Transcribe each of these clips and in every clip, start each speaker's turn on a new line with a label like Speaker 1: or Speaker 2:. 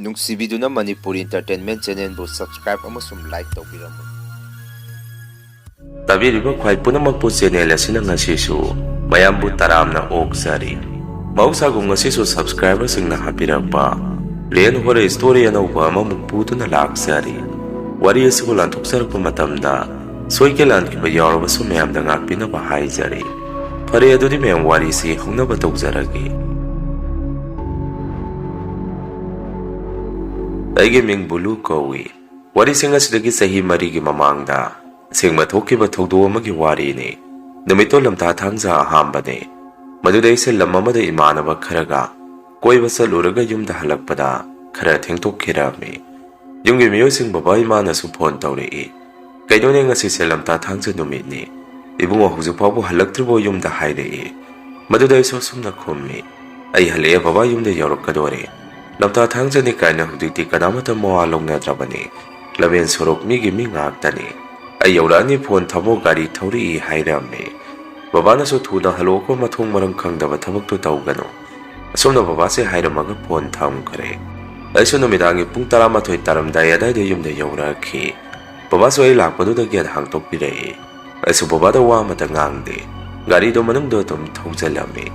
Speaker 1: ꯅꯨꯡꯁꯤꯕꯤꯗꯨꯅ Manipur entertainment ꯆꯦꯅꯦꯜꯕꯨ subscribe ꯑꯃꯁꯨꯡ like ꯇꯧꯕꯤꯔꯝꯃꯨ꯫
Speaker 2: ꯇꯥꯕꯤꯔꯤꯕ ꯈ꯭ꯋꯥꯏ ꯄꯨꯝꯅꯃꯛꯄꯨ ꯆꯦꯅꯦꯜ ꯑꯁꯤꯅ ꯉꯁꯤꯁꯨ ꯃꯌꯥꯝꯕꯨ ꯇꯔꯥꯝꯅ ꯑꯣꯛꯆꯔꯤ꯫ ꯃꯍꯧꯁꯥꯒꯨꯝ ꯉꯁꯤꯁꯨ ꯁꯕꯁꯀ꯭ꯔꯥꯏꯕꯔꯁꯤꯡꯅ ꯍꯥꯞꯄꯤꯔꯛꯄ ꯔꯦꯟ ꯍꯣꯔꯔ ꯁ꯭ꯇꯣꯔꯤ ꯑꯅꯧꯕ ꯑꯃꯃꯨꯛ ꯄꯨꯗꯨꯅ ꯂꯥꯛꯆꯔꯤ꯫ ꯋꯥꯔꯤ ꯑꯁꯤꯕꯨ ꯂꯥꯟꯊꯣꯛꯆꯔꯛꯄ ꯃꯇꯝꯗ ꯁꯣꯏꯒꯦ ꯂꯥꯟꯈꯤꯕ ꯌꯥꯎꯔꯕꯁꯨ ꯃꯌꯥꯝꯗ ꯉꯥꯛꯄꯤꯅꯕ ꯍꯥꯏꯖꯔꯤ꯫ ꯐꯔꯦ ꯑꯗꯨꯗꯤ ꯃꯌꯥꯝ ꯋꯥꯔꯤꯁꯤ ꯍꯧꯅꯕ ꯇꯧꯖꯔꯒꯦ꯫ ꯑꯩꯒꯤ ꯃꯤꯡ ꯕꯨꯂꯨ ꯀꯧꯏ꯫ ꯋꯥꯔꯤꯁꯤꯡ ꯑꯁꯤꯗꯒꯤ ꯆꯍꯤ 4ꯒꯤ ꯃꯃꯥꯡꯗ ꯑꯁꯦꯡꯕ ꯊꯣꯛꯈꯤꯕ ꯊꯧꯗꯣꯛ ꯑꯃꯒꯤ ꯋꯥꯔꯤꯅꯤ꯫ ꯅꯨꯃꯤꯠꯇꯣ ꯂꯝꯇꯥ ꯊꯥꯡꯖ ꯑꯍꯥꯟꯕꯅꯤ꯫ ꯃꯗꯨꯗ ꯑꯩꯁꯦ ꯂꯝ ꯑꯃꯗ ꯏꯃꯥꯟꯅꯕ ꯈꯔꯒ ꯀꯣꯏꯕ ꯆꯠꯂꯨꯔꯒ ꯌꯨꯝꯗ ꯍꯜꯂꯛꯄꯗ ꯈꯔ ꯊꯦꯡꯗꯣꯛꯈꯤꯔꯝꯃꯤ꯫ ꯌꯨꯝꯒꯤ ꯃꯤꯑꯣꯏꯁꯤꯡ ꯕꯕꯥ ꯏꯃꯥꯅꯁꯨ ꯐꯣꯟ ꯇꯧꯔꯛꯏ꯫ ꯀꯩꯅꯣꯅꯦ ꯉꯁꯤꯁꯦ ꯂꯝꯇꯥ ꯊꯥꯡꯖ ꯅꯨꯃꯤꯠꯅꯤ, ꯏꯕꯨꯡꯉꯣ ꯍꯧꯖꯤꯛ ꯐꯥꯎꯕ ꯍꯜꯂꯛꯇ꯭ꯔꯤꯕꯣ ꯌꯨꯝꯗ ꯍꯥꯏꯔꯛꯏ꯫ ꯃꯗꯨꯗ ꯑꯩꯁꯨ ꯑꯁꯨꯝꯅ ꯈꯨꯝꯃꯤ, ꯑꯩ ꯍꯜꯂꯛꯑꯦ ꯕꯕꯥ ꯌꯨꯝꯗ ꯌꯧꯔꯛꯀꯗꯣꯔꯦ꯫ ꯂꯝꯇꯥ ꯊꯥꯡꯖꯅꯤ ꯀꯥꯏꯅ ꯍꯧꯖꯤꯛꯇꯤ ꯀꯅꯥꯃꯠꯇ ꯃꯋꯥ ꯂꯧꯅꯗ꯭ꯔꯕꯅꯤ, ꯂꯝꯕꯦꯟ ꯁꯣꯔꯣꯛ ꯃꯤꯒꯤ ꯃꯤ ꯉꯥꯛꯇꯅꯤ꯫ ꯑꯩ ꯌꯧꯔꯛꯑꯅꯤ ꯐꯣꯟ ꯊꯝꯃꯣ ꯒꯥꯔꯤ ꯊꯧꯔꯛꯏ ꯍꯥꯏꯔꯝꯃꯤ꯫ ꯕꯕꯥꯅꯁꯨ ꯊꯨꯅ ꯍꯜꯂꯛꯑꯣꯀꯣ, ꯃꯊꯣꯡ ꯃꯔꯝ ꯈꯪꯗꯕ ꯊꯕꯛꯇꯨ ꯇꯧꯒꯅꯨ꯫ ꯑꯁꯨꯝꯅ ꯕꯕꯥꯁꯦ ꯍꯥꯏꯔꯝꯃꯒ ꯐꯣꯟ ꯊꯝꯈ꯭ꯔꯦ꯫ ꯑꯩꯁꯨ ꯅꯨꯃꯤꯗꯥꯡꯒꯤ ꯄꯨꯡ 12 ꯇꯥꯔꯝꯗꯥꯏ ꯑꯗꯥꯏꯗ ꯌꯨꯝꯗ ꯌꯧꯔꯛꯈꯤ꯫ ꯕꯕꯥꯁꯨ ꯑꯩ ꯂꯥꯛꯄꯗꯨꯗ ꯒꯦꯠ ꯍꯥꯡꯇꯣꯛꯄꯤꯔꯛꯏ꯫ ꯑꯩꯁꯨ ꯕꯕꯥꯗ ꯋꯥ ꯑꯃꯇ ꯉꯥꯡꯗꯦ, ꯒꯥꯔꯤꯗꯣ ꯃꯅꯨꯡꯗ ꯑꯗꯨꯝ ꯊꯧꯖꯜꯂꯝꯃꯤ꯫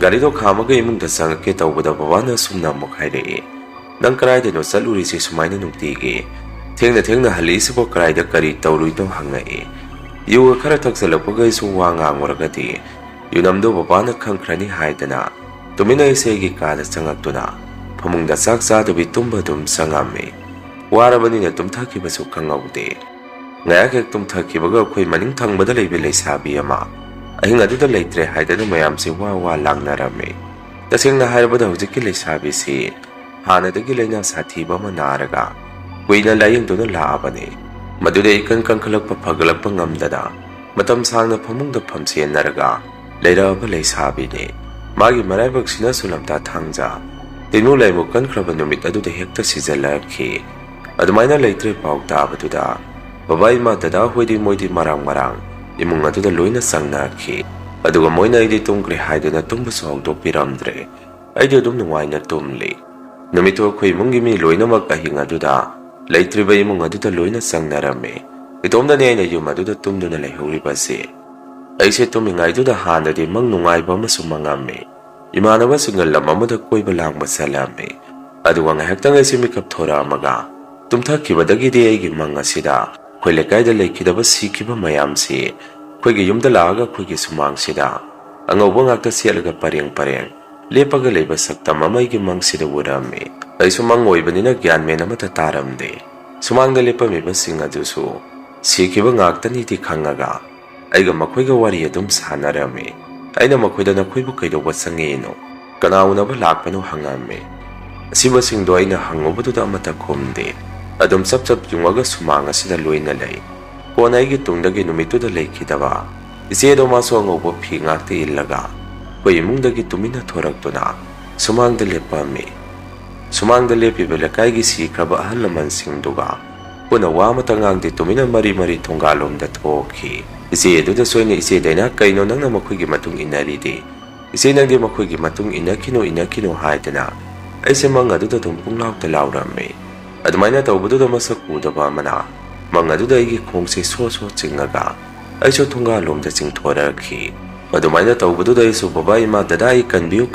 Speaker 2: ꯒꯥꯔꯤꯗꯣ ꯈꯥꯝꯃꯒ ꯏꯃꯨꯡꯗ ꯆꯪꯉꯛꯀꯦ ꯇꯧꯕꯗ ꯕꯕꯥꯅ ꯑꯁꯨꯝꯅ ꯑꯃꯨꯛ ꯍꯥꯏꯔꯛꯏ, ꯅꯪ ꯀꯔꯥꯏꯗꯅꯣ ꯆꯠꯂꯨꯔꯤꯁꯤ ꯁꯨꯃꯥꯏꯅ ꯅꯨꯡꯇꯤꯒꯤ? ꯊꯦꯡꯅ ꯍꯜꯂꯛꯏꯁꯤꯕꯣ ꯀꯔꯥꯏꯗ ꯀꯔꯤ ꯇꯧꯔꯨꯏꯅꯣ ꯍꯪꯉꯛꯏ꯫ ꯌꯨꯒ ꯈꯔ ꯊꯛꯆꯜꯂꯛꯄꯒ ꯑꯩꯁꯨ ꯋꯥ ꯉꯥꯡꯉꯨꯔꯒꯗꯤ ꯌꯨꯅꯝꯗꯣ ꯕꯕꯥꯅ ꯈꯪꯈ꯭ꯔꯅꯤ ꯍꯥꯏꯗꯅ ꯇꯨꯃꯤꯟꯅ ꯑꯩꯁꯦ ꯑꯩꯒꯤ ꯀꯥꯗ ꯆꯪꯉꯛꯇꯨꯅ ꯐꯃꯨꯡꯗ ꯆꯥꯛ ꯆꯥꯗꯕꯤ ꯇꯨꯝꯕ ꯑꯗꯨꯝ ꯆꯪꯉꯝꯃꯤ꯫ ꯋꯥꯔꯕꯅꯤꯅ ꯇꯨꯝꯊꯈꯤꯕꯁꯨ ꯈꯪꯍꯧꯗꯦ꯫ ꯉꯥꯏꯍꯥꯛ ꯍꯦꯛ ꯇꯨꯝꯊꯈꯤꯕꯒ ꯑꯩꯈꯣꯏ ꯃꯅꯤꯡ ꯊꯪꯕꯗ ꯂꯩꯕ ꯂꯩꯁꯥꯕꯤ ꯑꯃ ꯑꯍꯤꯡ ꯑꯗꯨꯗ ꯂꯩꯇ꯭ꯔꯦ ꯍꯥꯏꯗꯅ ꯃꯌꯥꯝꯁꯦ ꯋꯥ ꯂꯥꯡꯅꯔꯝꯃꯤ꯫ ꯇꯁꯦꯡꯅ ꯍꯥꯏꯔꯕꯗ ꯍꯧꯖꯤꯛꯀꯤ ꯂꯩꯁꯥꯕꯤꯁꯤ ꯍꯥꯟꯅꯗꯒꯤ ꯂꯩꯅꯥ ꯁꯥꯊꯤꯕ ꯑꯃ ꯅꯥꯔꯒ ꯀꯨꯏꯅ ꯂꯥꯌꯦꯡꯗꯨꯅ ꯂꯥꯛꯑꯕꯅꯤ꯫ ꯃꯗꯨꯗ ꯏꯀꯟ ꯀꯟꯈꯠꯂꯛꯄ ꯐꯒꯠꯂꯛꯄ ꯉꯝꯗꯅ ꯃꯇꯝ ꯁꯥꯡꯅ ꯐꯃꯨꯡꯗ ꯐꯝꯁꯦꯟꯅꯔꯒ ꯂꯩꯔꯛꯑꯕ ꯂꯩꯁꯥꯕꯤꯅꯤ꯫ ꯃꯥꯒꯤ ꯃꯔꯥꯏꯕꯛꯁꯤꯅꯁꯨ ꯂꯝꯇꯥ ꯊꯥꯡꯖ ꯇꯤꯟꯃꯨ ꯂꯥꯏꯃꯨ ꯀꯟꯈ꯭ꯔꯕ ꯅꯨꯃꯤꯠ ꯑꯗꯨꯗ ꯍꯦꯛꯇ ꯁꯤꯖꯜꯂꯛꯈꯤ꯫ ꯑꯗꯨꯃꯥꯏꯅ ꯂꯩꯇ꯭ꯔꯦ ꯄꯥꯎ ꯇꯥꯕꯗꯨꯗ ꯕꯕꯥ ꯏꯃꯥ ꯗꯗꯥ ꯍꯣꯏꯗꯤ ꯃꯣꯏꯗꯤ ꯃꯔꯥꯡ ꯏꯃꯨꯡ ꯑꯗꯨꯗ ꯂꯣꯏꯅ ꯆꯪꯅꯈꯤ꯫ ꯑꯗꯨꯒ ꯃꯣꯏꯅ ꯑꯩꯗꯤ ꯇꯨꯝꯈ꯭ꯔꯦ ꯍꯥꯏꯗꯨꯅ ꯇꯨꯝꯕꯁꯨ ꯍꯧꯗꯣꯛꯄꯤꯔꯝꯗ꯭ꯔꯦ꯫ ꯑꯩꯗꯤ ꯑꯗꯨꯝ ꯅꯨꯡꯉꯥꯏꯅ ꯇꯨꯝꯂꯤ꯫ ꯅꯨꯃꯤꯠꯇꯨ ꯑꯩꯈꯣꯏ ꯏꯃꯨꯡꯒꯤ ꯃꯤ ꯂꯣꯏꯅꯃꯛ ꯑꯍꯤꯡ ꯑꯗꯨꯗ ꯂꯩꯇ꯭ꯔꯤꯕ ꯏꯃꯨꯡ ꯑꯗꯨꯗ ꯂꯣꯏꯅ ꯆꯪꯅꯔꯝꯃꯤ꯫ ꯏꯇꯣꯝꯗꯅꯤ ꯑꯩꯅ ꯌꯨꯝ ꯑꯗꯨꯗ ꯇꯨꯝꯗꯨꯅ ꯂꯩꯍꯧꯔꯤꯕꯁꯤ꯫ ꯑꯩꯁꯦ ꯇꯨꯝꯃꯤꯉꯩꯗꯨꯗ ꯍꯥꯟꯅꯗꯤ ꯃꯪ ꯅꯨꯡꯉꯥꯏꯕ ꯑꯃꯁꯨ ꯃꯪꯉꯝꯃꯤ꯫ ꯏꯃꯥꯟꯅꯕꯁꯤꯡꯒ ꯂꯝ ꯑꯃꯗ ꯀꯣꯏꯕ ꯂꯥꯡꯕ ꯆꯠꯂꯝꯃꯤ꯫ ꯑꯗꯨꯒ ꯉꯥꯏꯍꯥꯛꯇꯪ ꯑꯩꯁꯦ ꯃꯤꯀꯞ ꯊꯣꯔꯛꯑꯝꯃꯒ ꯇꯨꯝꯊꯈꯤꯕꯗꯒꯤꯗꯤ ꯑꯩꯒꯤ ꯃꯪ ꯑꯁꯤꯗ ꯑꯩꯈꯣꯏ ꯂꯩꯀꯥꯏꯗ ꯂꯩꯈꯤꯗꯕ ꯁꯤꯈꯤꯕ ꯃꯌꯥꯝꯁꯤ ꯑꯩꯈꯣꯏꯒꯤ ꯌꯨꯝꯗ ꯂꯥꯛꯑꯒ ꯑꯩꯈꯣꯏꯒꯤ ꯁꯨꯃꯥꯡꯁꯤꯗ ꯑꯉꯧꯕ ꯉꯥꯛꯇ ꯁꯦꯠꯂꯒ ꯄꯔꯦꯡ ꯂꯦꯞꯄꯒ ꯂꯩꯕ ꯁꯛꯇꯝ ꯑꯃ ꯑꯩꯒꯤ ꯃꯪꯁꯤꯗ ꯎꯔꯝꯃꯤ꯫ ꯑꯩꯁꯨ ꯃꯪ ꯑꯣꯏꯕꯅꯤꯅ ꯒ꯭ꯌꯥꯟ ꯃꯦꯟ ꯑꯃꯠꯇ ꯇꯥꯔꯝꯗꯦ꯫ ꯁꯨꯃꯥꯡꯗ ꯂꯦꯞꯄꯝꯃꯤꯕꯁꯤꯡ ꯑꯗꯨꯁꯨ ꯁꯤꯈꯤꯕ ꯉꯥꯛꯇꯅꯤꯗꯤ ꯈꯪꯉꯒ ꯑꯩꯒ ꯃꯈꯣꯏꯒ ꯋꯥꯔꯤ ꯑꯗꯨꯝ ꯁꯥꯟꯅꯔꯝꯃꯤ꯫ ꯑꯩꯅ ꯃꯈꯣꯏꯗ ꯅꯈꯣꯏꯕꯨ ꯀꯩꯗꯧꯕ ꯆꯪꯉꯛꯏꯅꯣ, ꯀꯅꯥ ꯎꯅꯕ ꯂꯥꯛꯄꯅꯣ ꯍꯪꯉꯝꯃꯤ꯫ ꯑꯁꯤꯕꯁꯤꯡꯗꯣ ꯑꯩꯅ ꯍꯪꯉꯨꯕꯗꯨꯗ ꯑꯃꯠꯇ ꯈꯨꯝꯗꯦ, ꯑꯗꯨꯝ ꯆꯞ ꯌꯨꯡꯉꯒ ꯁꯨꯃꯥꯡ ꯑꯁꯤꯗ ꯂꯣꯏꯅ ꯂꯩ꯫ ꯀꯣꯟꯅ ꯑꯩꯒꯤ ꯇꯨꯡꯗꯒꯤ ꯅꯨꯃꯤꯠꯇꯨꯗ ꯂꯩꯈꯤꯗꯕ ꯏꯆꯦꯗꯣ ꯃꯥꯁꯨ ꯑꯉꯧꯕ ꯐꯤ ꯉꯥꯛꯇ ꯏꯜꯂꯒ ꯑꯩꯈꯣꯏ ꯏꯃꯨꯡꯗꯒꯤ ꯇꯨꯃꯤꯟꯅ ꯊꯣꯔꯛꯇꯨꯅ ꯁꯨꯃꯥꯡꯗ ꯂꯦꯞꯄꯝꯃꯤ꯫ ꯁꯨꯃꯥꯡꯗ ꯂꯦꯞꯄꯤꯕ ꯂꯩꯀꯥꯏꯒꯤ ꯁꯤꯈ꯭ꯔꯕ ꯑꯍꯜ ꯂꯃꯟꯁꯤꯡꯗꯨꯒ ꯄꯨꯟꯅ ꯋꯥ ꯑꯃꯇ ꯉꯥꯡꯗꯦ ꯇꯨꯃꯤꯟꯅ ꯃꯔꯤ ꯊꯣꯡꯒꯥꯜꯂꯣꯝꯗ ꯊꯣꯛꯈꯤ꯫ ꯏꯆꯦ ꯑꯗꯨꯗꯁꯨ ꯑꯩꯅ, ꯏꯆꯦ ꯗꯥꯏꯅꯥ ꯀꯩꯅꯣ ꯅꯪꯅ ꯃꯈꯣꯏꯒꯤ ꯃꯇꯨꯡ ꯏꯟꯅꯔꯤꯗꯤ? ꯏꯆꯦ ꯅꯪꯗꯤ ꯃꯈꯣꯏꯒꯤ ꯃꯇꯨꯡ ꯏꯟꯅꯈꯤꯅꯨ ꯍꯥꯏꯗꯅ ꯑꯩꯁꯦ ꯃꯪ ꯑꯗꯨꯗ ꯑꯗꯨꯝ ꯄꯨꯡꯂꯥꯎꯇ ꯂꯥꯎꯔꯝꯃꯤ꯫ ꯑꯗꯨꯃꯥꯏꯅ ꯇꯧꯕꯗꯨꯗ ꯃꯁꯛ ꯎꯗꯕ ꯑꯃꯅ ꯃꯪ ꯑꯗꯨꯗ ꯑꯩꯒꯤ ꯈꯣꯡꯁꯦ ꯁꯣ ꯆꯤꯡꯉꯒ ꯑꯩꯁꯨ ꯊꯣꯡꯒꯥꯜꯂꯣꯝꯗ ꯆꯤꯡꯊꯣꯔꯛꯈꯤ꯫ ꯑꯗꯨꯃꯥꯏꯅ ꯇꯧꯕꯗꯨꯗ ꯑꯩꯁꯨ ꯕꯕꯥ ꯏꯃꯥ ꯗꯗꯥ ꯑꯩ ꯀꯟꯕꯤꯌꯨ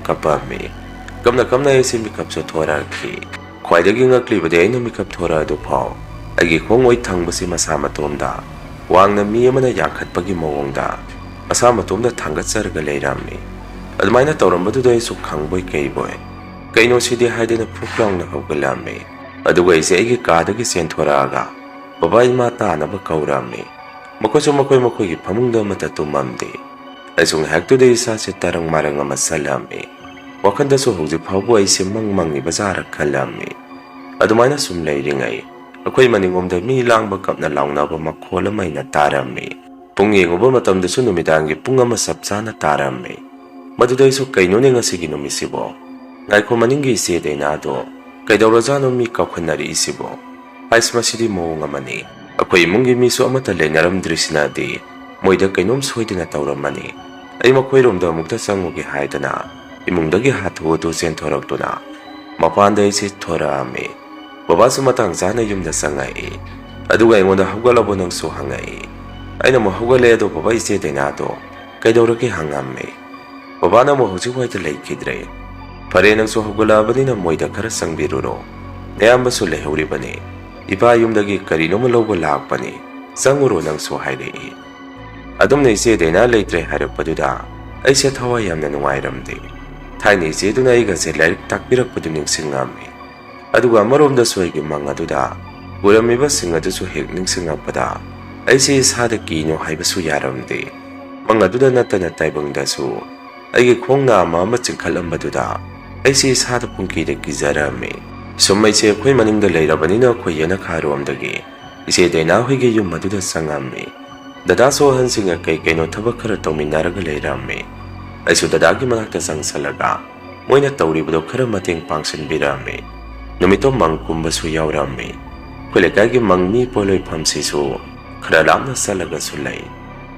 Speaker 2: ꯀꯞꯄꯝꯃꯤ꯫ ꯀꯞꯅ ꯑꯩꯁꯦ ꯃꯤꯀꯞꯁꯨ ꯊꯣꯔꯛꯈꯤ꯫ ꯈ꯭ꯋꯥꯏꯗꯒꯤ ꯉꯛꯂꯤꯕꯗꯤ ꯑꯩꯅ ꯃꯤꯀꯞ ꯊꯣꯔꯛꯑꯗꯨꯐꯥꯎ ꯑꯩꯒꯤ ꯈꯣꯡ ꯑꯣꯏ ꯊꯪꯕꯁꯤ ꯃꯁꯥ ꯃꯇꯣꯝꯗ ꯋꯥꯡꯅ ꯃꯤ ꯑꯃꯅ ꯌꯥꯡꯈꯠꯄꯒꯤ ꯃꯑꯣꯡꯗ ꯃꯁꯥ ꯃꯇꯣꯝꯗ ꯊꯥꯡꯒꯠꯆꯔꯒ ꯂꯩꯔꯝꯃꯤ꯫ ꯑꯗꯨꯃꯥꯏꯅ ꯇꯧꯔꯝꯕꯗꯨꯗ ꯑꯩꯁꯨ ꯈꯪꯕꯣꯏ ꯀꯩꯕꯣꯏ ꯀꯩꯅꯣ ꯁꯤꯗꯤ ꯍꯥꯏꯗꯅ ꯐꯨꯛ ꯂꯥꯎꯅ ꯍꯧꯒꯠꯂꯝꯃꯤ꯫ ꯑꯗꯨꯒ ꯑꯩꯁꯦ ꯑꯩꯒꯤ ꯀꯥꯗꯒꯤ ꯆꯦꯟꯊꯣꯔꯛꯑꯒ ꯕꯕꯥ ꯏꯃꯥ ꯇꯥꯅꯕ ꯀꯧꯔꯝꯃꯤ꯫ ꯃꯈꯣꯏꯁꯨ ꯃꯈꯣꯏꯒꯤ ꯐꯃꯨꯡꯗ ꯑꯃꯠꯇ ꯇꯨꯝꯃꯝꯗꯦ꯫ ꯑꯩꯁꯨ ꯉꯥꯏꯍꯥꯛꯇꯨꯗ ꯏꯁꯥꯁꯦ ꯇꯔꯪ ꯃꯔꯪ ꯑꯃ ꯆꯜꯂꯝꯃꯤ꯫ ꯋꯥꯈꯟꯗꯁꯨ ꯍꯧꯖꯤꯛ ꯐꯥꯎꯕ ꯑꯩꯁꯦ ꯃꯪꯉꯤꯕꯖꯥꯔ ꯈꯜꯂꯝꯃꯤ꯫ ꯑꯗꯨꯃꯥꯏꯅ ꯁꯨꯝ ꯂꯩꯔꯤꯉꯩ ꯑꯩꯈꯣꯏ ꯃꯅꯤꯡꯂꯣꯝꯗ ꯃꯤ ꯂꯥꯡꯕ ꯀꯞꯅ ꯂꯥꯎꯅꯕ ꯃꯈꯣꯜ ꯑꯃ ꯑꯩꯅ ꯇꯥꯔꯝꯃꯤ꯫ ꯄꯨꯡ ꯌꯦꯡꯉꯨꯕ ꯃꯇꯝꯗꯁꯨ ꯅꯨꯃꯤꯗꯥꯡꯒꯤ ꯄꯨꯡ 1 ꯆꯞ ꯆꯥꯅ ꯇꯥꯔꯝꯃꯤ꯫ ꯃꯗꯨꯗ ꯑꯩꯁꯨ ꯀꯩꯅꯣꯅꯦ ꯉꯁꯤꯒꯤ ꯅꯨꯃꯤꯠꯁꯤꯕꯣ, ꯉꯥꯏꯈꯣ ꯃꯅꯤꯡꯒꯤ ꯏꯆꯦ ꯗꯥꯏꯅꯥꯗꯣ ꯀꯩꯗꯧꯔꯖꯥꯠꯅꯣ ꯃꯤ ꯀꯧꯈꯠꯅꯔꯛꯏꯁꯤꯕꯣ? ꯍꯥꯏꯁ ꯃꯁꯤꯗꯤ ꯃꯑꯣꯡ ꯑꯃꯅꯤ꯫ ꯑꯩꯈꯣꯏ ꯏꯃꯨꯡꯒꯤ ꯃꯤꯁꯨ ꯑꯃꯠꯇ ꯂꯩꯅꯔꯝꯗ꯭ꯔꯤꯁꯤꯅꯗꯤ ꯃꯣꯏꯗ ꯀꯩꯅꯣꯝ ꯁꯣꯏꯗꯅ ꯇꯧꯔꯝꯃꯅꯤ꯫ ꯑꯩ ꯃꯈꯣꯏꯔꯣꯝꯗ ꯑꯃꯨꯛꯇ ꯆꯪꯉꯨꯒꯦ ꯍꯥꯏꯗꯅ ꯏꯃꯨꯡꯗꯒꯤ ꯍꯥꯊꯨ ꯆꯦꯟꯊꯣꯔꯛꯇꯨꯅ Mapanda isi thoraami. Babasu matang sana yumda sangai. Aduga ingonda haugalabo nang su hangai. Aina mo haugale ado baba isi denado. Kaidoraki hangame. Baba na mo hujiwaita Leikhidre. Pare nang su haugalabani na moida kara sangbiruro. Nayamba su lehuribani. Ipa yumdagi karino mo logo lakpani. Sanguro nang su hairei. Adum na isi dena leitre harappaduda. Ay siya thawai yamna nungairamde. Thaini isi duna igase lairik takpirakpadu ningsingami. Aduga amaromda suwaigi mang aduda. Uramiba sing adusu hek ningsingappada. Ay si isada kino haibasu yaramde. Mang aduda natana taibangdasu. Ay khong na ama chingkhalambaduda. Ay si isada pungkida kizarami. Sumay si ako'y maningda lairabanina ako'y yana karoamdagi. Isi dena huigi yung maduda sangami. Dadaso hansinga kay kaino tabakara tawminaraga lairami. Ay su dadagi manakta sangsalaga. Mo'y natawribado kara mating pangsanbirami. Numito mangkumbasu yaurami. Kulikagi mangni poloy pamsisu. Kara lamna salaga sulay.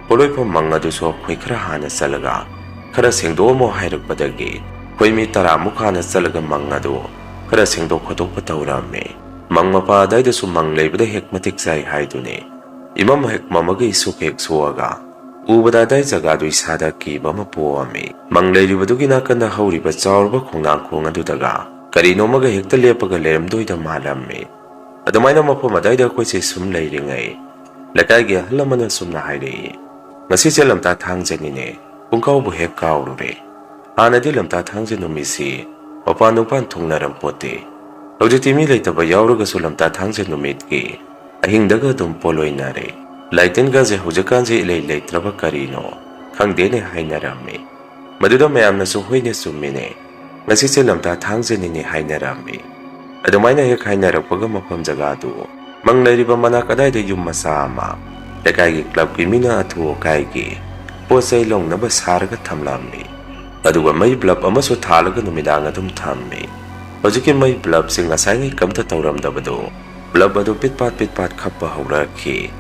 Speaker 2: Poloy pam mangaduso ako'y karahana salaga. Kara singdo mo hairagpadagi. Ko'y mi taramukana salaga mangado. Kara singdo kodok patawrami. Mangmapaday da su manglaybada hekmatiksay haiduni. Imam hekmamagay isuk heksuwaga. Ubadaday zagado isada kiba mapuwami. Manglayribado ginakanda hauriba chaurba khongnangkhong adudaga. Karino maga hekta lepaga leramdoida malami. Adamay na mapamaday da ako'y si sum layringay. Lakaygi halamana sum na hairei. Ngasi siya Lamta Thangja nine. Kung kaubo hek kaurure. Hanadi Lamta Thangja Numisi. Mapanupan thungnarampote. Hawjiti mi laytaba yauraga su Lamta Thangja Numitki. Ahingdaga dum poloy nare. Laitin gaze hujakanze ilay laytraba karino. Khangdene hainarami. Maduda mayamna su hoyne summine. Ngasi siya Lamta Thangja nine hainarami. Adumay na hek hainaragpaga mapam jagado. Manglayriba manakadayda yung masama. Lakaygi club kimina atuo kaygi. Posay long na basaraga tamlami. Aduga may blab amaso talaga numidanga dum tammi. Hojiki may blab sing asay ngay kamta tawramdabado. Blab adu pitpat kappa hawraki.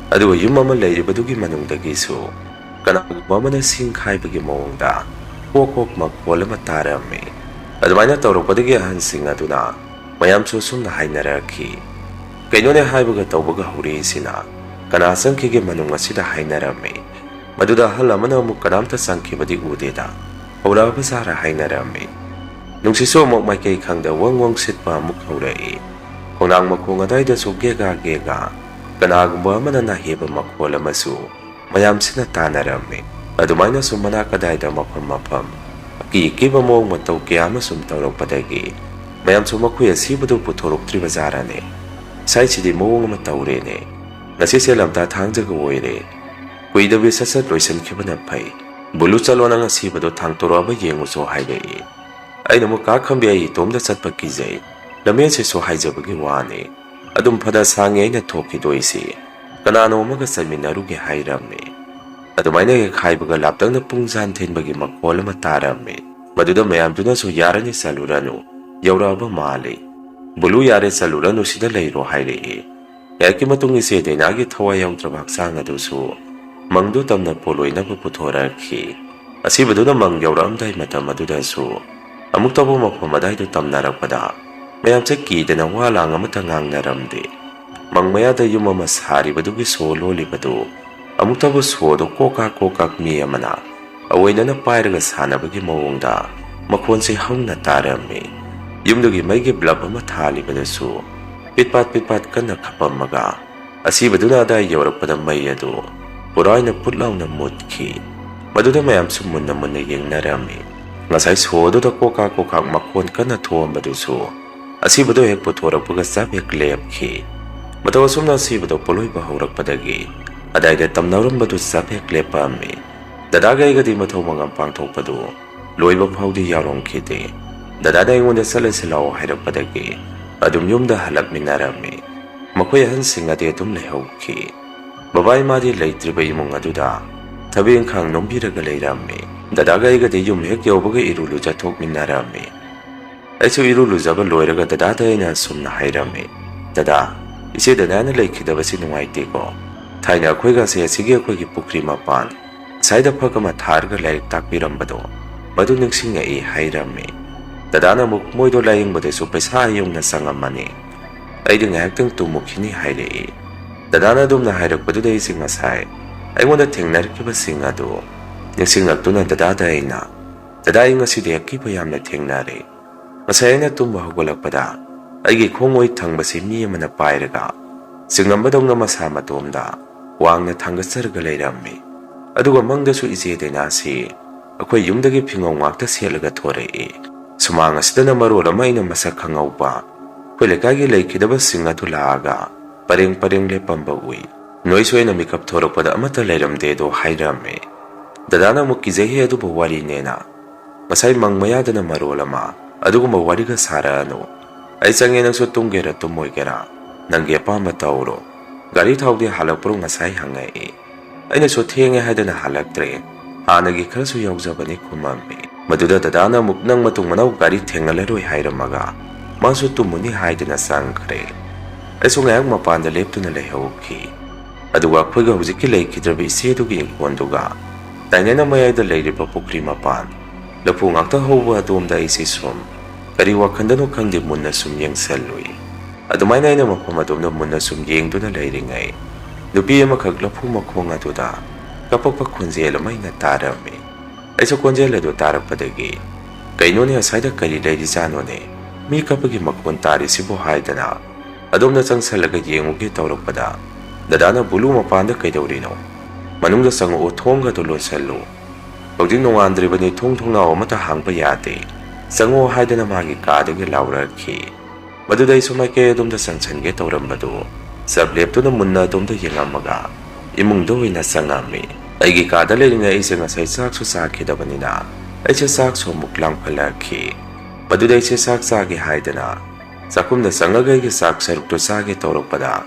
Speaker 2: Aduga yung mamalayribadugi manungdagiso. Kanakugmama na singkay bagi mawangda. Kokok magwala matarami. Adumay na tawragpadagi hansing aduna. Mayam susum na hainaraki. Kaino na haibaga tawbaga huri sina. Kanasang kigi manung asida hainarami. Maduda halamana mo kanamta sangkibadi udeda. Hawra basara hainarami. Nung siso mo may kay kangda wang sitpa muk hawrai. Kung nang makungaday da so gega. Kanagumba man na nahiba makwala masu. Mayam sinatanarami. Adumay na sumanakaday da mapam. Akikiba mo ang mataw kiyama sumtawrang padagi. Mayam sumakuya sibado putorok tribazarane. Say sidi mo ang matawrene. Ngasi siya Lamta Thangja gawoyre. Kuidabi sasat loisan kibanapay. Bulu chalo na nga sibado thangtoro aba yengu so haibay. Ay namu kakambi ay itom na satpagkizay. Lamyan si so haijabagi wane. Adum pada sangi ay natoki doisi. Kanano magasaminarugi hairami. Adumay na haibaga laptang na pungzantin bagi magkola matarami. Maduda mayam duna so yara ni salurano. Yaura aba mali. Bulu yare salurano sida layro hairei. Yaki matung isi dinagi thawayang trabaksanga doso. Mangdo tamna poloy na puputoraki. Asibado na mang yauramday mata madudaso. Amuk tabo mapamaday do tamnarakpada. Mayam sa kita na wala nga matangang naramde. Mang mayada yung mamasari badugi solo libado. Amuk tabo suodo kokak miya mana. Away na napayraga sana bagi mawangda. Makon si hang natarami. Yung dugi may giblaba matali badaso. Pitpat ka na kapamaga. Asibado na day yaurak pa na mayado. Puray na putlaw na mutki. Maduda mayam sumun naman na yung narami. Ngasay suodo da kokak makon ka na tuwang baduso. Asibado hek putora pugasap hek layap ki. Matawasum na asibado puloy bahurak padagi. Aday da tamnawram badu sap hek lepami. Dadagay gadi mataw mga pangtaw padu. Loy bang di yarong kiti. Dadaday ngon da salasilaw hayrak padagi. Adum yung da halak minarami. Makuyahan singati atum lehaw ki. Babay madi laytriba yung mga duda. Tabi ang kang nombiraga layrami. Dadagay gadi yung hek yawbaga irulu jatok minarami. Ay so irulu zaba loyraga dadaday na sum na hayrami. Dada, isi dada na Leikhidaba sinungayti ko. Tay na ako'y kasi sige ako'y gipukri mapan. Sayda pagka matharga layrik takbirambado. Madu nagsinga hayrami. Dadana muk moido laying bode su paisa yung na sangamani. Ay di ngayagtang tumukini hayrei. Dadana dum na hayrak padu day sing asay. Ay mo na tingnar kiba sing ado. Yung singag to na dadaday na. Daday nga si Dea kipayam na tingnari. Masaya na tumahagulak pada. Ay gikongoy tang basi miya manapayraga. Singammadong na masama tumda. Wang na tanggasar galayrammi. Aduga mangda su isede na si. Ako'y yung dagi pingong wakta siyalaga torei. Sumangas da na marulamay na masakangaw pa. Kwele kagi Leikhidaba singa tulaaga. Paring-paring le pambawi. Noy soy na mikap torok pada amata layram dedo hayrame. Dadana mo kizehi adu ba wari nena. Masay mangmayada na marulama. Adugo mawari ka sara ano. Ay sangye nang sutong gera tumoy gera. Nangge pa matawro. Gari tawag di halagpuro ngasay hangay. Ay nasutiyang hada na halagtre. Hanagi karaso yawza ba ni kumami. Maduda dadana muknang matungmanaw gari tengalaroy hayramaga. Maso tumuni hayda na sangkare. Ay so ngayang mapanda lepto na layhawki. Aduwa pwega huziki Leikhidaba isiyadugi ingkonduga. Tanya na mayayda layripa pukri mapan. Lapu ngakta hawa adomda isisum. Kari wakanda no kangdi muna sumyang saloy. Adumay na ina mapamadom na muna sumyang do na layringay. Lupiya makaglapu makuwang aduda. Kapag pakunzela may natarami. Ay so kunzela do tarap padagi. Kay no niya sayda kari layri zano ne. Mi kapag makuntari si buhay da na. Adom na sang salaga yengugi tawrok pada. Dadana bulu mapanda kay dawrino. Manung da sang utong katulon salo. Pagding nung andre ba ni tong-tong na o matahang payate. Sang uhay da na magi kadagi laura ki. Maduday sumay kaya adom da sang sangge tawram bado. Sablep to na muna adom da yengamaga. Imong do'y nasangami. Ay gikadali nga isa nga say sakso sa Leikhidaba nina. Ay siya sakso muklang palaki. Paduday siya saksagi hayda na. Sakum na sangagay ki saksaruk to sagi torok pada.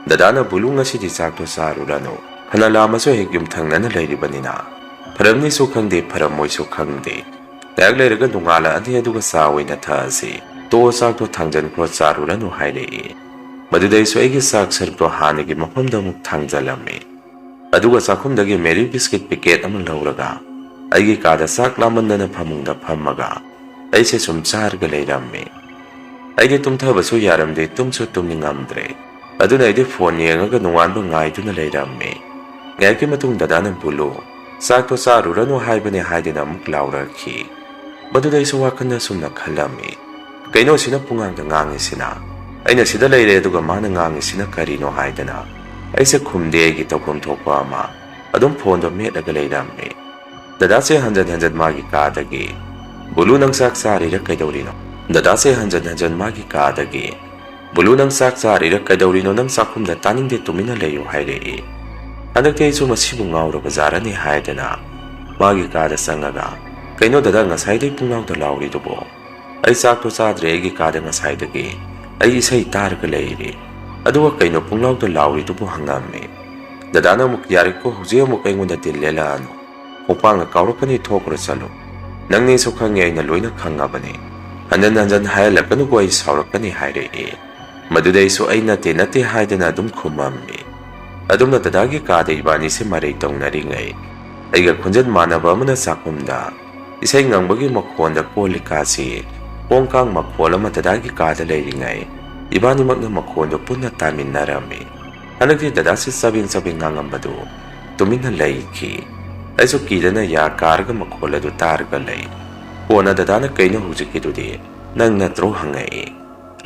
Speaker 2: Dadana bulung nga si di sakto sa arurano. Hanalama so higyum tang na nalayriba nina. Param ni sukang di param mo'y sukang di. Naglayraga nungala ati aduga saway na taasi. Tuo sakto tangjan klot sa arurano hayrei. Maduday so ay ki saksaruk to hanigi mapamdamuk tangjalami. Aduga sakumdagi Mary Biscuit Piket amang lauraga. Ay gikada sak laman na napamungda pamaga. Ay siya sumsar galayrammi. Ay di tumtaba so yaramde tumso tumningamdre. Aduna ay di phone niya nga ganungan ba ngay do na layrammi. Ngay ki matung dadanang bulo. Sakto sa arurano hayba ni haydi na muk laura ki. Maduday so wakan na sumnakhalami. Kay no sina pungang ngangi sina. Ay na sida layre aduga manangangi sina karino hayda na. Ay sa kumdi ay gitaw kumtokwa ama. Adong pondo met agalayrammi. Dadase hanjan-hanjan magi kadagi. Bulu ng saksari rak kay dawrino. Dadase hanjan-hanjan magi kadagi. Bulu ng saksari rak kay dawrino ng sakum da taning de tuminalayo hayrei. Anak tayo sumasibong ngawro bazara ni hayda na. Magi kada sangaga. Kay no dada nga sayday pungaw da lawri dubo. Ay sakto sa adre ay gikada nga saydagi. Ay isay tar galayri. Aduwa kay no punglaw to lawri to po hangami. Dadana mukyari ko huziya mo kay nguna tilela ano. Upang akawro ka ni tokro salo. Nang niso ka ngay na loy na kanga ba ni. Hanan-hanan hayalap ka no ko ay sawrak ka ni hayrei. Maduday so ay nati hayda na adum kumami. Adum na dadagi ka da iba ni si maritong naringay. Ay gakunjan manaba mo na sakumda. Isay ngang bagi makuwanda po likasi. Kung kang makuwala matadagi ka da layringay. Iba ni magna makondo po na tamin narami. Hanag di dadasi sabing-sabing ngangambado. Tumin na layki. Ay so kida na ya karga makola do targa lay. Po na dadana kayo na hujikido di. Nang natro hangay.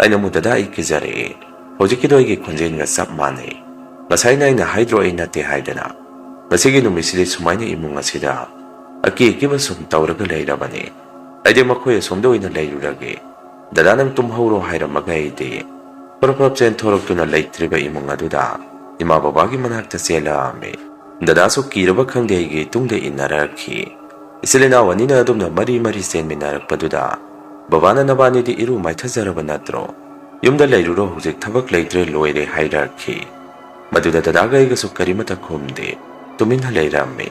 Speaker 2: Ay na mo dadai kizari. Hujikido ay gikunjin nga sapmani. Masay na ay na hydro ay nati hayda na. Masigi numisili sumay na imong nga sida. Aki ikiba sumtawraga lay rabani. Ay di makoya sumdo ay na layruragi. Dadanang tumhawro hayra magay di. Parapapsen torok to na Leikhidaba imong aduda. Imababagi manakta sila ame. Dadaso kiraba kang dehigi tungde inaraki. Isilinawa ni na adum na mari-mari sen minarak paduda. Babana na ba ni di iru may tazaraba natro. Yung da layruro hujik tabak laytre loyre hayraki. Maduda dadagay gasok karimata kumde. Tumin na layrami.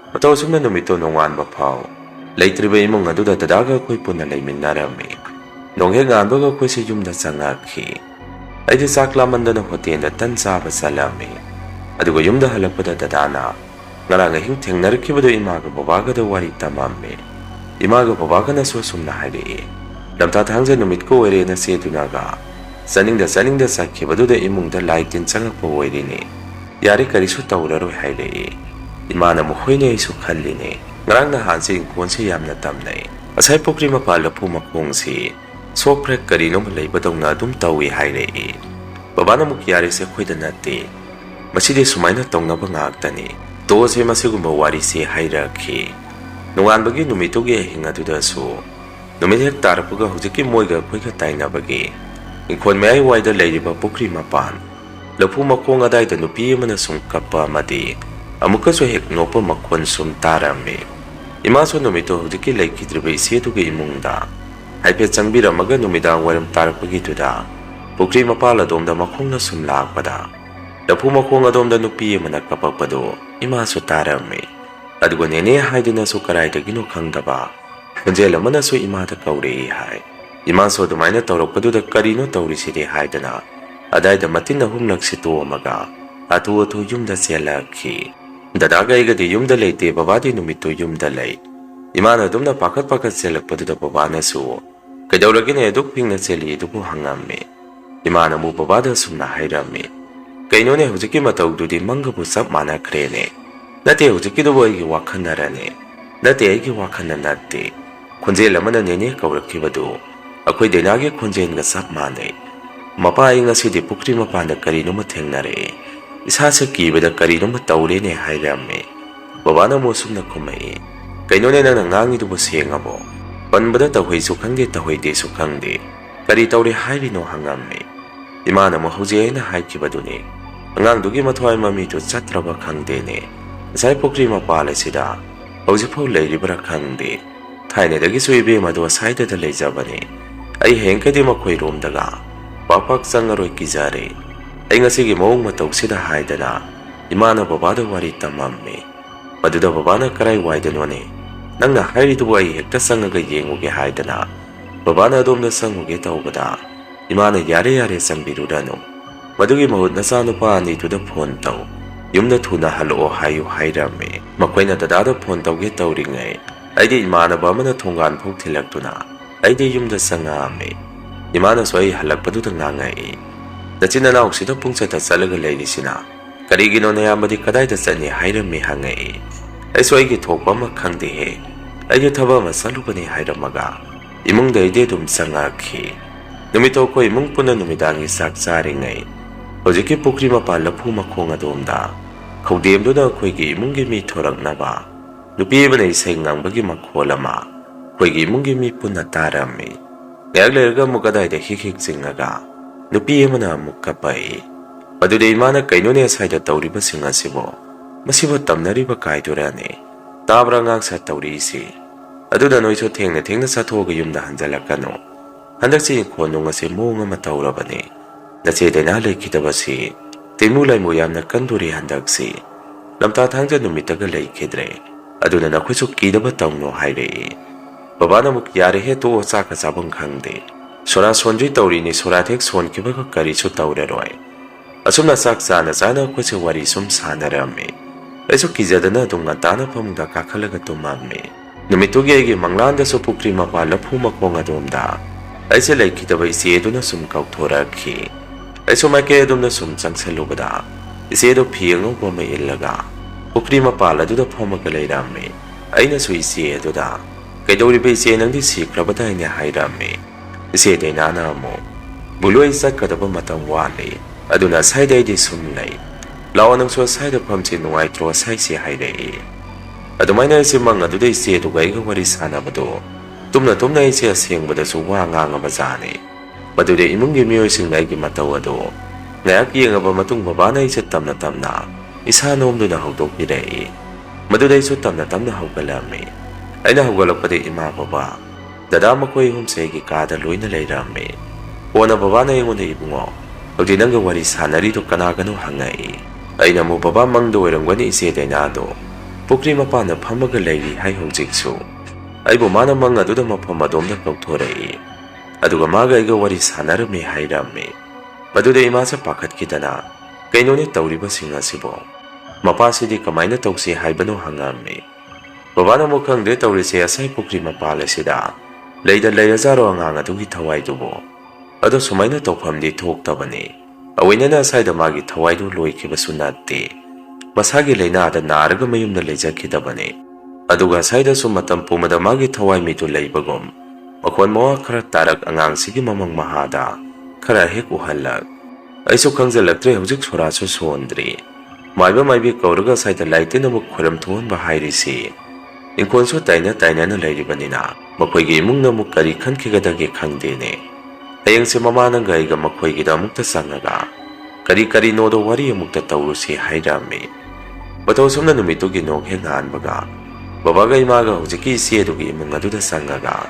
Speaker 2: Matawasong na numito nungan bapaw. Leikhidaba imong aduda dadaga ko'y punalay minarami. Nung hingaan baga ko'y si yung nasangaki. Ay di saklaman da ng hotel na tansa ba salami. Adugo yung da halagpada dadana. Nga hing tengnariki ba do imaga babaga da wari tamami. Imaga babaga na susum na hayrei. Lamta Thangja Numitta Leikhidaba sedunaga Saningda sakhibaduda imungda laiktin changakpa oirini yari karisu tauraroi hairei imana muhoine isu khalline ngarang na hansi inkonse yamna tamnai asai pokri mapa lapu makongsi sokpre karino leibadongna adum tawi hairei babana muk yari se khoida natte maside sumaina tongnaba ngaktani to se masigumba wari se hairakhi nunganbagi numitugi hingaduda su numit hek tarpuga hujiki moiga khoiga tainabagi Inkon may wide lady ba pukri mapan. Lapu makong aday da nupi man sum kapa madi. Amuka so hek nopo makon sum tarami. Imaso numito hudiki Leikhidaba isetu ge imungda. Haipe changbira maga numida waram tarapagi da. Pukri mapala domda makong na sum lakpada. Lapu makong adomda nupi man kapapado. Imaso tarami. Adugo nene haidina so karay da ginukangdaba. Kunjela man so imata kaurei hai. Imaso dumaina tawrokpaduda karino tawrisidi haidana adaida matina humlak situomaga atu yumda selakhi dadaga igadi yumda leite babadi numittu yumda lei imana dumna pakat selakpaduda babana su kaidawragine duk pingna seli dubu hangamme imana mu babada sumna hairame kainone hujiki matawdudi mangabu sab mana krene nate hujiki dubu aigi wakhanarane nate aigi wakhana natte kunjela mana nene kawrakhibadu Akoy denagi konjen ga sap mane mapa ai ngasi di pukri mapa na karino ma thengnare isa sa kibada karino ma tawre ne hairame babana mo sumna kumai kainone na ngangi du sengabo panbada tawhei su khangde tawhei de su khangde kari tawre hairino hangame imana mo huje na haikibadune angang dugi mathwai mami to chatraba khangde ne sai pukri mapa le sida huje phau leiribra khangde thaine dagi suibe madu saida da leijabane ai hengkadi makhoi rom daga papak sangaroi kizare ai ngasi gi mong matau sida haidana imana babada wari tamamme maduda babana karai waidanone nangna hairi du ai hekta sangaga yenguge haidana babana domna sanguge tawbada imana yare sambirudano madugi mahut nasa nupa ani tuda phone taw yumna thuna halo hayu hairame makoina dadada phone tawge tawringai aidi imana bamana thongan phok thilaktuna aidi yumda sangame imana soi halakpaduda ngangai nachina naoksida pungchata chalaga leirisina karigino nayamadi kadaida chani hairame hangai ai soi gi thokpa ma khangde he ai thaba ma salubani hairamaga imungda ide dum sangakhi numito ko imung puna numidangi sak charingai hojiki pukri ma palapu makhong adomda khawdemduna khoigi imungi mi thoraknaba nupi bane sengangbagi makholama khoigi imungi mi punna tarami ngaklerga mukadaida hik jingaga nupi amana mukkapai adude imana kainone saida tawriba singasibo masibo tamnariba kaidurane tabra ngak sa tawrisi aduda noiso thengna sathoga yumda hanjalakano handakchi khonung ase monga matawrabane nache dena Leikhidaba si timulai moyamna kanduri handaksi Lamta Thangja Numitta Leikhidre aduna nakhusu kidaba tawno haire babana muk yare he to chaka chabang khangde sora sonri tawrini sora thek son kibaga kari su tawreroi asumna sak sana khuse wari sum sanarame aisu kijadana dunga tana pamda kakhalaga tumamme numitugi ege manglanda so pukri mapa laphu makonga domda aise Leikhidaba ise duna sum kauthoraki aisu make dumna sum changselubada ise do phiang ko me illaga pukri mapa laduda phomaga leirame aina su ise duda kaidori be ise nangdi sikrabada ine hairame ise de nana mo buloi sakadaba matam wale aduna saidai de sumlai lawanang so saida phamchi nuai tro saisi hairei adumaina ise mang aduda ise du gaiga wari sanabado tumna ise asengbada su wa nganga bazane madude imungi miyoi singai mataw ado ngayak yengaba matung babana ise tamna isa nomduna hawdokpirei madude isu tamna hawgalame aina hawgalakpade ima baba dada makoi humsegi kada loina leirame ona babana yengonda ibungo hawdi nanga wari sanari do kanagano hangai aina mo baba mangdo oirangwani ise dainado pukri mapana phamaga leiri hai hawjiksu aibo mana mang aduda mafam adomda kauthorei aduga maga iga wari sanarame hairame madude imasa pakhatkidana kainone tawriba singasibo mapasidi kamaina tawsi haibano hangame babana mo khangde tawrise asai pukri mapala sida Leida leirajaro angang adugi thawaidubo ado sumaina tawphamdi thoktabani awainana saida magi thawaidu loikibasu natte masagi leinada naraga mayumna leijakhidabani aduga saida su matam pumada magi thawai mitu leibagum makhon mawa khara tarak angang sigi mamang mahada khara hek uhallak aisu khangjalaktre hujik sorasu sondri maiba maibi kauraga saida laitena muk khoram thon ba hairisi inkonso taina taina na leiribanina makoigi imungna muk kari khankhigadage khangdene ayengse mamana gaiga makoigi da mukta sangaga kari nodo wari mukta tawrusi hairami batau sumna numitugi nok hengan baga babaga imaga hujiki siedugi imung aduda sangaga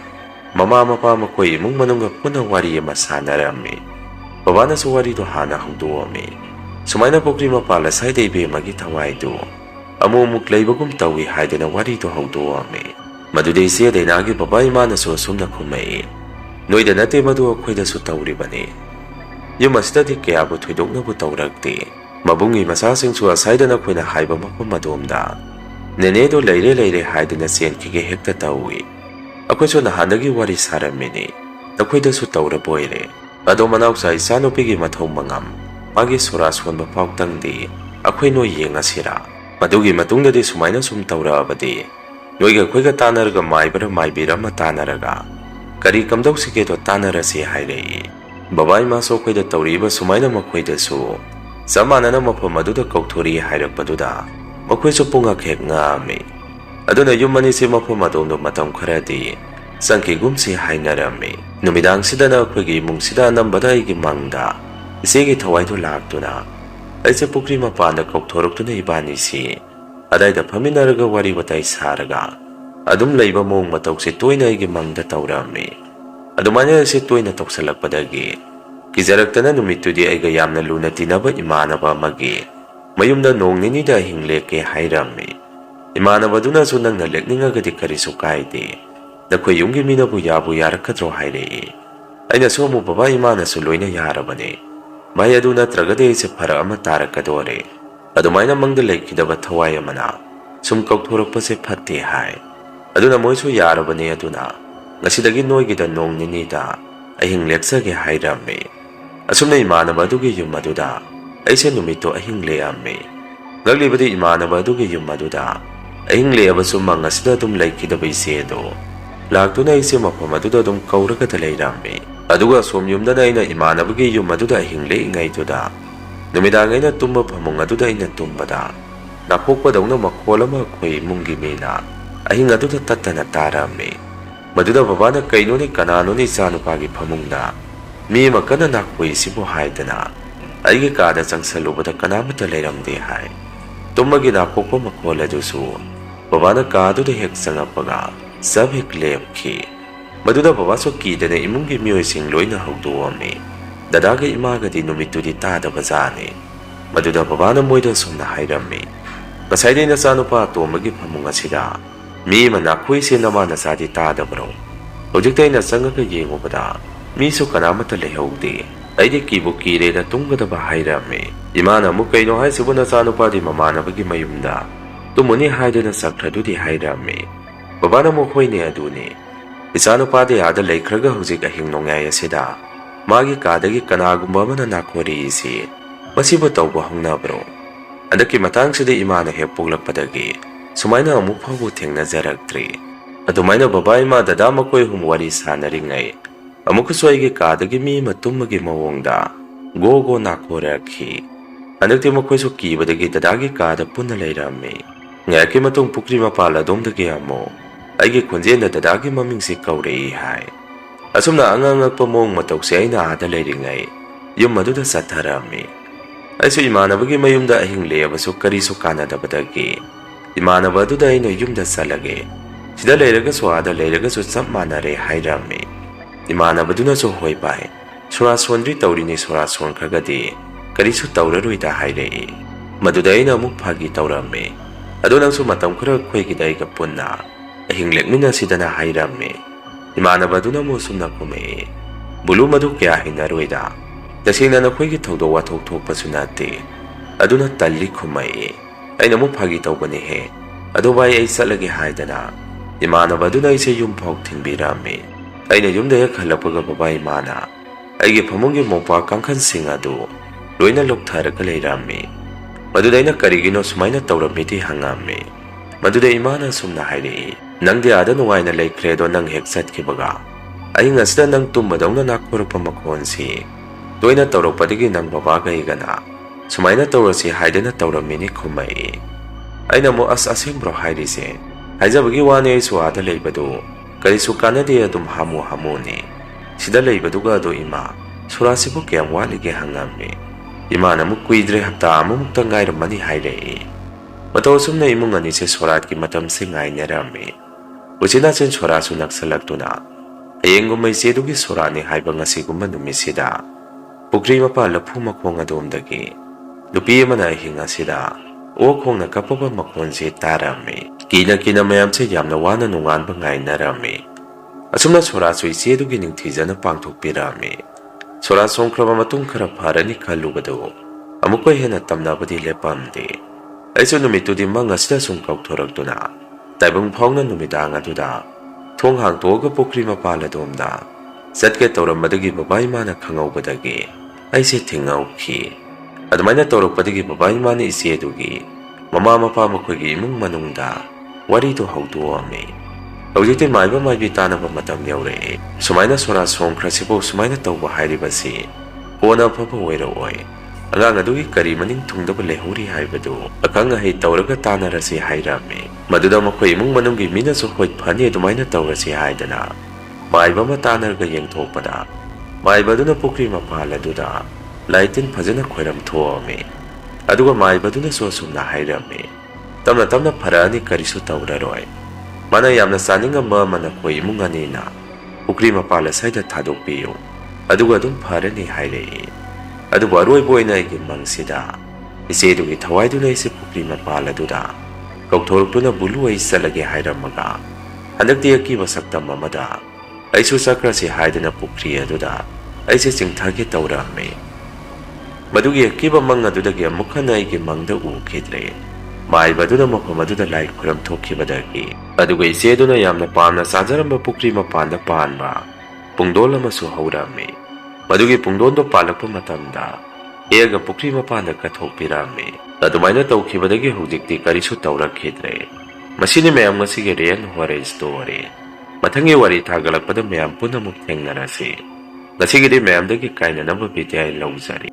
Speaker 2: mama mapa makoi imung manunga puna wari ama sanarami babana su wari do hana hauduami sumaina pokri mapala saida ibe magi thawai do amu muk leibagum tawi haidena wari do hauduami madudei se dainagi baba imana su sumna khumai noida nate madu khoida su tawribani yumasitadi kyabu thoidokna bu tawrakti mabungi masasing su asaidana khoina haiba mapam madomda nene do leire haidena sen kige hekta tawi akhoi su nahanagi wari saramini nakhoida su tawra boire ado manau sai sano pigi mathau mangam magi sura sonba pautangdi akhoi no yengasira madugi matungda di sumaina sum tawra abadi noiga khoiga tanarga maibara maibira matanaraga kari kamdau sike to tanarasi hairei babai ma so khoida tawriba sumaina makhoida su samanana mapam aduda kauthori hairakpaduda makhoi su punga khek ngami aduna yumani se mapam adomdo matam kharadi sangki gumsi hainarami numidang sidana khoigi mungsida nambada igi mangda isegi thawai do laktuna aise pukri mapanda kauthoroktuna ibani si adaida phaminaraga wari batai saraga adum leiba mong matausi toina igi mangda tawrami adumanya se toina toksalakpadagi kizaraktana numitudi aiga yamna luna tinaba imanaba magi mayumda nong ninida hingleke hairami imanaba duna su nangna lekningagadi karisu kaide nakhoi yumgi minabu yabu yarakadro hairei aina somu baba imana su loina yarabane mai adu natragade se phara ama tarakadore adumaina mangda leikhidaba thawai amana sum kaukthorokpase phatte hai aduna moisu yarabane aduna ngasidagi noigida nong ninida ahing leksage hairame asumna imanaba adugi yum aduda aise numito ahing leame ngaglibadi imanaba adugi yum aduda ahing leabasu mangasida dum leikhidaba isedo laktuna ise mafam aduda dum kauraga leirame aduga som yumdana aina imanabagi yum aduda ahing leingaiduda numidang aina tumba phamung aduda aina tumbada nakokpadawna makholama khoi mungi mena ahing aduda tattana tarame maduda babana kainoni kananoni sanupagi phamungda mi makana nakpoi sibu haidana aigi kada changsalubada kanamata leiramde hai tummagi nakokpa makhol adusu babana kaduda hek changapaga sab hek lepki maduda babaso kidana imungi mioi sing loina hauduami dadaga imagadi numitudi tada bazane maduda babana moida sumna hairami kasaide na sanupa tomagi phamunga sida mi manakhoi se nama na sadi tada bro hojiktai na sangaka yengobada mi su kanamata lehaude aide kibu kire da tungada ba hairami imana mukaino hai sibuna sanupa di mamana bagi mayumda tumuni haidana sakthadudi hairami babana mokhoine adune isanupade ada leikhraga hujik ahing nongai asida magi kadagi kanagumba mana nakhori isi masibu tawba hongna bro adaki matang sida imana he puglakpadagi sumaina amu phabu thengna jaraktri adumaina babai ma dada makoi hum wari sanaringai amuku soigi kadagi mi matumagi mawongda go nakhorakhi anakti makoi su kibadagi dadagi kada punna leirami ngaki matung pukri mapala domdagi amo aigi khunjena dadagi mamingsi kaurei hai asumna angangakpa mong matokse aina ada leiringai yum aduda satharami aisu imanabagi mayumda ahing leabasu karisu kanadabadagi imanaba aduda aina yumda salage sida leiragasu ada leiragasu chap manare hairami imanabaduna su hoi pai sura sondri tawrini sura son khagadi karisu tawraruida hairei maduda aina amuk phagi tawrami adonangsu matam khara khoigi daiga punna ahing lekmina sidana hairami imanabaduna mo sumna kume bulu madu kya hinaruida dasina na khoigi thodo wathok thokpasu nate aduna talli khumai aina mo phagi tawbani he adobai ai salage haidana imanabaduna ise yum phok thinbirami ꯑꯩꯅ ꯌꯨꯝꯗ ꯍꯦꯛ ꯍꯜꯂꯛꯄꯒ ꯕꯕꯥ ꯏꯃꯥꯅ ꯑꯩꯒꯤ ꯐꯃꯨꯡꯒꯤ ꯃꯣꯝꯄꯥꯛ ꯀꯥꯡꯈꯟꯁꯤꯡ ꯑꯗꯨ ꯂꯣꯏꯅ ꯂꯧꯊꯔꯒ ꯂꯩꯔꯝꯃꯤ꯫ ꯃꯗꯨꯗ ꯑꯩꯅ ꯀꯔꯤꯒꯤꯅꯣ ꯁꯨꯃꯥꯏꯅ ꯇꯧꯔꯝꯃꯤꯗꯤ ꯍꯪꯉꯝꯃꯤ꯫ ꯃꯗꯨꯗ ꯏꯃꯥꯅ ꯑꯁꯨꯝꯅ ꯍꯥꯏꯔꯛꯏ, ꯅꯪꯗꯤ ꯑꯥꯗ ꯅꯨꯡꯉꯥꯏꯅ ꯂꯩꯈ꯭ꯔꯦꯗꯣ ꯅꯪ ꯍꯦꯛ ꯆꯠꯈꯤꯕꯒ ꯑꯍꯤꯡ ꯑꯁꯤꯗ ꯅꯪ ꯇꯨꯝꯕꯗꯧꯅ ꯅꯥꯈꯣꯔꯛꯄ ꯃꯈꯣꯟꯁꯤ ꯇꯣꯏꯅ ꯇꯧꯔꯛꯄꯗꯒꯤ ꯅꯪ ꯕꯕꯥꯒ ꯑꯩꯒꯅ ꯁꯨꯃꯥꯏꯅ ꯇꯧꯔꯁꯤ ꯍꯥꯏꯗꯅ ꯇꯧꯔꯝꯃꯤꯅꯤ ꯈꯨꯝꯃꯛꯏ꯫ ꯑꯩꯅ ꯑꯃꯨꯛ ꯑꯁꯦꯡꯕ꯭ꯔꯣ ꯍꯥꯏꯔꯤꯁꯦ? ꯍꯥꯏꯖꯕꯒꯤ ꯋꯥꯅꯤ ꯑꯩꯁꯨ ꯑꯥꯗ ꯂꯩꯕꯗꯨ ꯀꯔꯤꯁꯨ ꯀꯥꯟꯅꯗꯦ, ꯑꯗꯨꯝ ꯍꯥꯃꯨꯅꯤ꯫ ꯁꯤꯗ ꯂꯩꯕꯗꯨꯒ ꯑꯗꯣ ꯏꯃꯥ, ꯁꯣꯔꯥꯠꯁꯤꯕꯨ ꯀꯌꯥꯝ ꯋꯥꯠꯂꯤꯒꯦ ꯍꯪꯉꯝꯃꯤ꯫ ꯏꯃꯥꯅ ꯑꯃꯨꯛ ꯀꯨꯏꯗ꯭ꯔꯦ, ꯍꯞꯇꯥ ꯑꯃꯃꯨꯛꯇ ꯉꯥꯏꯔꯝꯃꯅꯤ ꯍꯥꯏꯔꯛꯏ꯫ ꯃꯇꯧ ꯑꯁꯨꯝꯅ ꯏꯃꯨꯡ ꯑꯅꯤꯁꯦ ꯁꯣꯔꯥꯠꯀꯤ ꯃꯇꯝꯁꯤ ꯉꯥꯏꯅꯔꯝꯃꯤ꯫ ꯎꯆꯤꯟ ꯁꯣꯔꯥꯠꯁꯨ ꯅꯛꯁꯜꯂꯛꯇꯨꯅ ꯍꯌꯦꯡꯒꯨꯝꯕ ꯏꯆꯦꯗꯨꯒꯤ ꯁꯣꯔꯥꯠꯅꯤ ꯍꯥꯏꯕ ꯉꯁꯤꯒꯨꯝꯕ ꯅꯨꯃꯤꯠꯁꯤꯗ ꯄꯨꯈ꯭ꯔꯤ ꯃꯄꯥꯟ ꯂꯐꯨ ꯃꯈꯣꯡ ꯑꯗꯣꯝꯗꯒꯤ ꯅꯨꯄꯤ ꯑꯃꯅ ꯑꯍꯤꯡ ꯑꯁꯤꯗ ꯑꯣꯛ ꯈꯣꯡꯅ ꯀꯞꯄꯕ ꯃꯈꯣꯟꯁꯤ ꯇꯥꯔꯝꯃꯤ꯫ ꯀꯤꯅ ꯃꯌꯥꯝꯁꯦ ꯌꯥꯝꯅ ꯋꯥꯅ ꯅꯣꯡꯉꯥꯟꯕ ꯉꯥꯏꯅꯔꯝꯃꯤ꯫ ꯑꯁꯨꯝꯅ ꯁꯣꯔꯥꯠꯁꯨ ꯏꯆꯦꯗꯨꯒꯤ ꯅꯤꯡꯊꯤꯖꯅ ꯄꯥꯡꯊꯣꯛꯄꯤꯔꯝꯃꯤ꯫ ꯁꯣꯔꯥꯠ ꯁꯣꯡꯈ꯭ꯔꯕ ꯃꯇꯨꯡ ꯈꯔ ꯐꯔꯅꯤ ꯈꯜꯂꯨꯕꯗꯨ ꯑꯃꯨꯛꯀ ꯍꯦꯟꯅ ꯇꯝꯅꯕꯗꯤ ꯂꯦꯞꯄꯝꯗꯦ꯫ ꯑꯩꯁꯨ ꯅꯨꯃꯤꯠꯇꯨꯗꯤ ꯃꯪ ꯑꯁꯤꯗ ꯁꯨꯝ ꯀꯧꯊꯣꯔꯛꯇꯨꯅ ꯇꯥꯏꯕꯪ ꯐꯥꯎꯅ ꯅꯨꯃꯤꯗꯥꯡ ꯑꯗꯨꯗ ꯊꯣꯡ ꯍꯥꯡꯇꯣꯛꯑꯒ ꯄꯨꯈ꯭ꯔꯤ ꯃꯄꯥꯟ ꯑꯗꯣꯝꯗ ꯆꯠꯀꯦ ꯇꯧꯔꯝꯕꯗꯒꯤ ꯕꯕꯥ ꯏꯃꯥꯅ ꯈꯪꯍꯧꯕꯗꯒꯤ ꯑꯩꯁꯦ ꯊꯤꯡꯍꯧꯈꯤ꯫ ꯑꯗꯨꯃꯥꯏꯅ ꯇꯧꯔꯛꯄꯗꯒꯤ ꯕꯕꯥ ꯏꯃꯥꯅ ꯏꯆꯦꯗꯨꯒꯤ ꯃꯃꯥ ꯃꯄꯥ ꯃꯈꯣꯏꯒꯤ ꯏꯃꯨꯡ ꯃꯅꯨꯡꯗ ꯋꯥꯔꯤꯗꯨ ꯍꯧꯗꯣꯛꯑꯝꯃꯤ꯫ ꯍꯧꯖꯤꯛꯇꯤ ꯃꯥꯏꯕ ꯃꯥꯏꯕꯤ ꯇꯥꯟꯅꯕ ꯃꯇꯝ ꯌꯧꯔꯛꯏ꯫ ꯁꯨꯃꯥꯏꯅ ꯁꯣꯔꯥꯠ ꯁꯣꯡꯈ꯭ꯔꯁꯤꯕꯨ ꯁꯨꯃꯥꯏꯅ ꯇꯧꯕ ꯍꯥꯏꯔꯤꯕꯁꯤ ꯀꯣꯟꯅ ꯑꯐꯕ ꯑꯣꯏꯔꯛꯑꯣꯏ꯫ ꯑꯉꯥꯡ ꯑꯗꯨꯒꯤ ꯀꯔꯤ ꯃꯅꯤꯡ ꯊꯨꯡꯗꯕ ꯂꯩꯍꯧꯔꯤ ꯍꯥꯏꯕꯗꯨ ꯑꯈꯪ ꯑꯍꯩ ꯇꯧꯔꯒ ꯇꯥꯟꯅꯔꯁꯤ ꯍꯥꯏꯔꯝꯃꯤ꯫ ꯃꯗꯨꯗ ꯃꯈꯣꯏ ꯏꯃꯨꯡ ꯃꯅꯨꯡꯒꯤ ꯃꯤꯅꯁꯨ ꯍꯣꯏ ꯐꯅꯤ ꯑꯗꯨꯃꯥꯏꯅ ꯇꯧꯔꯁꯤ ꯍꯥꯏꯗꯅ ꯃꯥꯏꯕ ꯑꯃ ꯇꯥꯟꯅꯔꯒ ꯌꯦꯡꯊꯣꯛꯄꯗ ꯃꯥꯏꯕ ꯑꯗꯨꯅ ꯄꯨꯈ꯭ꯔꯤ ꯃꯄꯥꯟ ꯑꯗꯨꯗ ꯂꯥꯏ ꯇꯤꯟ ꯐꯖꯅ ꯈꯣꯏꯔꯝ ꯊꯣꯛꯑꯝꯃꯤ꯫ ꯑꯗꯨꯒ ꯃꯥꯏꯕꯗꯨꯅꯁꯨ ꯑꯁꯨꯝꯅ ꯍꯥꯏꯔꯝꯃꯤ, ꯇꯞꯅ ꯐꯔꯛꯑꯅꯤ, ꯀꯔꯤꯁꯨ ꯇꯧꯔꯔꯣꯏ꯫ ꯃꯥꯅ ꯌꯥꯝꯅ ꯆꯥꯅꯤꯡꯉꯝꯕ ꯑꯃꯅ ꯑꯩꯈꯣꯏ ꯏꯃꯨꯡ ꯑꯅꯤꯅ ꯄꯨꯈ꯭ꯔꯤ ꯃꯄꯥꯟ ꯑꯁ꯭ꯋꯥꯏꯗ ꯊꯥꯗꯣꯛꯄꯤꯌꯨ, ꯑꯗꯨꯒ ꯑꯗꯨꯝ ꯐꯔꯅꯤ ꯍꯥꯏꯔꯛꯏ꯫ ꯑꯗꯨꯕꯨ ꯑꯔꯣꯏꯕ ꯑꯣꯏꯅ ꯑꯩꯒꯤ ꯃꯪꯁꯤꯗ ꯏꯆꯦꯗꯨꯒꯤ ꯊꯋꯥꯏꯗꯨꯅ ꯑꯩꯁꯦ ꯄꯨꯈ꯭ꯔꯤ ꯃꯄꯥꯟ ꯑꯗꯨꯗ ꯀꯧꯊꯣꯔꯛꯇꯨꯅ ꯕꯨꯂꯨ ꯑꯩ ꯆꯠꯂꯒꯦ ꯍꯥꯏꯔꯝꯃꯒ ꯍꯟꯗꯛꯇꯤ ꯑꯀꯤꯕ ꯁꯛꯇꯝ ꯑꯃꯗ ꯑꯩꯁꯨ ꯆꯠꯈ꯭ꯔꯁꯤ ꯍꯥꯏꯗꯅ ꯄꯨꯈ꯭ꯔꯤ ꯑꯗꯨꯗ ꯑꯩꯁꯦ ꯆꯤꯡꯊꯒꯦ ꯇꯧꯔꯝꯃꯤ꯫ ꯃꯗꯨꯒꯤ ꯑꯀꯤꯕ ꯃꯪ ꯑꯗꯨꯗꯒꯤ ꯑꯃꯨꯛ ꯍꯟꯅ ꯑꯩꯒꯤ ꯃꯪꯗ ꯎꯈꯤꯗ꯭ꯔꯦ꯫ ꯃꯥꯏꯕꯗꯨꯅ ꯃꯐꯝ ꯑꯗꯨꯗ ꯂꯥꯏ ꯈꯨꯔꯝ ꯊꯣꯛꯈꯤꯕꯗꯒꯤ ꯑꯗꯨꯒ ꯏꯆꯦꯗꯨꯅ ꯌꯥꯝꯅ ꯄꯥꯝꯅ ꯆꯥꯖꯔꯝꯕ ꯄꯨꯈ꯭ꯔꯤ ꯃꯄꯥꯟꯗ ꯄꯥꯟꯕ ꯄꯨꯡꯗꯣꯟ ꯑꯃꯁꯨ ꯍꯧꯔꯝꯃꯤ꯫ ꯃꯗꯨꯒꯤ ꯄꯨꯡꯗꯣꯟꯗꯣ ꯄꯥꯜꯂꯛꯄ ꯃꯇꯝꯗ ꯍꯦꯛꯑꯒ ꯄꯨꯈ꯭ꯔꯤ ꯃꯄꯥꯟꯗ ꯀꯠꯊꯣꯛꯄꯤꯔꯝꯃꯤ꯫ ꯑꯗꯨꯃꯥꯏꯅ ꯇꯧꯈꯤꯕꯗꯒꯤ ꯍꯧꯖꯤꯛꯇꯤ ꯀꯔꯤꯁꯨ ꯇꯧꯔꯛꯈꯤꯗ꯭ꯔꯦ꯫ ꯃꯁꯤꯅꯤ ꯃꯌꯥꯝ ꯉꯁꯤꯒꯤ ꯔꯤꯌꯦꯜ ꯍꯣꯔꯔ ꯁ꯭ꯇꯣꯔꯤ꯫ ꯃꯊꯪꯒꯤ ꯋꯥꯔꯤ ꯊꯥꯒꯠꯂꯛꯄꯗ ꯃꯌꯥꯝ ꯄꯨꯟꯅ ꯑꯃꯨꯛ ꯊꯦꯡꯅꯔꯁꯤ꯫ ꯉꯁꯤꯒꯤꯗꯤ ꯃꯌꯥꯝꯗꯒꯤ ꯀꯥꯏꯅꯅꯕ ꯕꯤꯗꯥꯏ ꯂꯧꯖꯔꯤ꯫